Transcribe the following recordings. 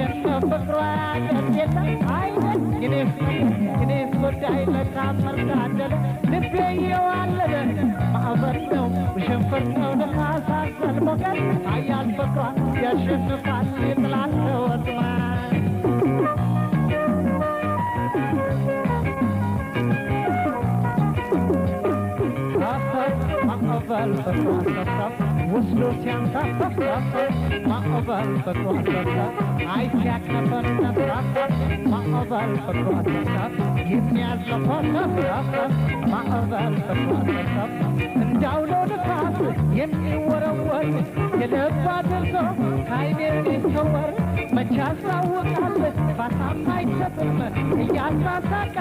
ማሸነፍ ፍቅሯ ያቀርየለ አይነት ግኔስ ጉዳይ ለታምር ታደለ ልቤ የዋለለ ማዕበል ነው ውሽንፍር ነው ለማሳሰል ሞገድ ኃያል ፍቅሯ ያሸንፋል ይጥላል ወጥመድ ማዕበል ፍቅሯ ሰብሰብ ወስዶ ሲያንሳፈፍ ማዕበል ፍቅሯ ሰብሰብ አይሲያቅነፈነፍ ማዕበል ፍቅሯ ሰብሰብ የሚያዝለፈለፍ ማዕበል ፍቅሯ ሰብሰብ እንዳውሎ ንፋስ የሚወረወር የልብ አድርሶ ከዓይኔ የሚሰወር መቼ ያስታውቃል ፋታም አይሰጥም እያሳሳቀ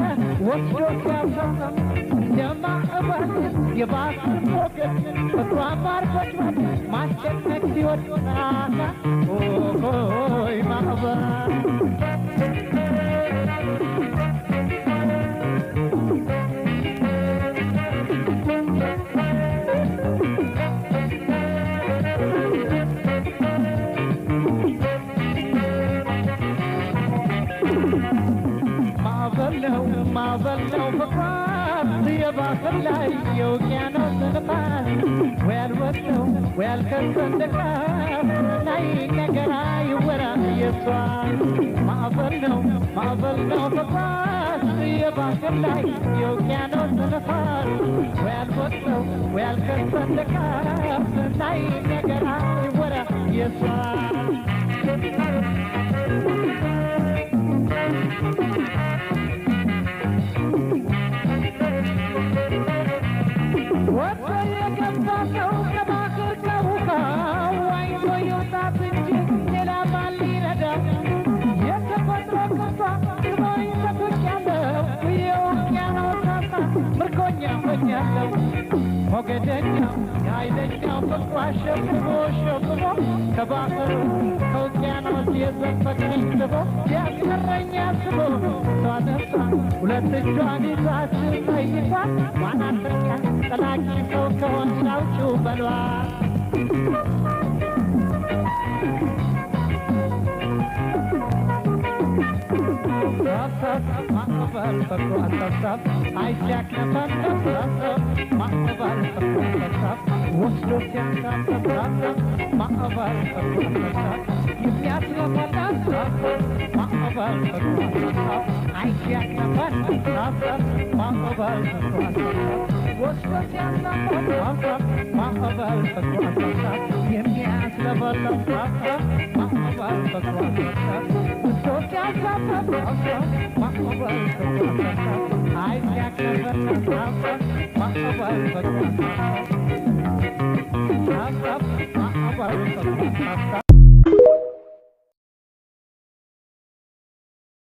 ወስዶ ሲያሰምም እንደ ማዕበል የባህር ሞገድ ፍቅሯ ማርኮች ማስጨነቅ ሲወድ ሆይ ማዕበል ማዕበል ነው ፍቅሯ የባህር ላይ የውቅያኖስ ንፋስ ወይ አልወጣው ወይ አልከሰንደቃት ላይ ነገር አይወራ የሷ ማዕበል ነው ፍቅሯ የባህር ላይ የውቅያኖስ ንፋስ ወይ አልወጣው ወይ አልከሰንደቃት ላይ ነገር አይወራ የሷ ሞገደኛው የኃይለኛው ፍቅሯ ሸብቦ ከባህሩ ከውቅያኖስ የዘፈቀኝ ስቦ ሲያስቀረኝ አስቦ ተነሳ ሁለት እጇን ይዛ ስትጠይቋት ዋናተኛ ጠላቂ ሰው ከሆንሽ አውጪው በሏት ማዕበል ፍቅሯ ሰብሰብ አይሲያቅነፈነፍ ማዕበል ፍቅሯ ሰብሰብ ወስዶ ሲያንሳፈፍ ማዕበል ፍቅሯ ሰብሰብ የሚያስለፈለፍ ማዕበል ፍቅሯ ሰብሰብ አይሲያቅነፈነፍ ማዕበል ፍቅሯ ሰብሰብ ወስዶ ሲያንሳፈፍ ማዕበል ፍቅሯ ሰብሰብ የሚያስለፈለፍ ማዕበል ፍቅሯ ሰብሰብ ወስዶ ሲያንሳፈፍ ማዕበል ፍቅሯ ሰብሰብ አይሲያቅነፈነፍ ማዕበል ፍቅሯ ሰብሰብ ማዕበል ፍቅሯ ሰብሰብ